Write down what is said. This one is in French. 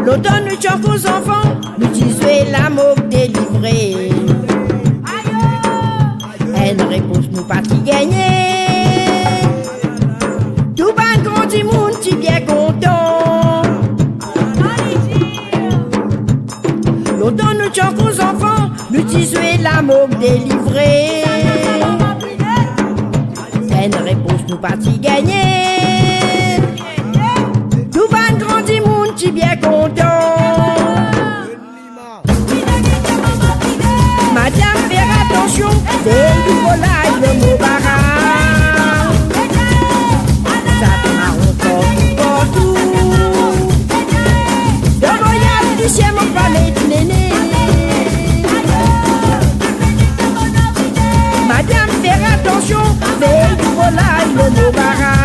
L'automne nous chante aux enfants, nous disons la moque délivrée. Elle réponse nous pas qui gagner. Tout ban grand du monde qui bien content. L'automne nous chante aux enfants, nous disons la moque délivrée. Elle réponse nous pas qui gagner. Tout ban grand du monde qui bien content. Madame, faire attention, c'est du volaille de Moubarak. Ça fait marron partout. De voyage du ciel, mon palais de néné. Madame, faire attention, c'est du volaille de Moubarak.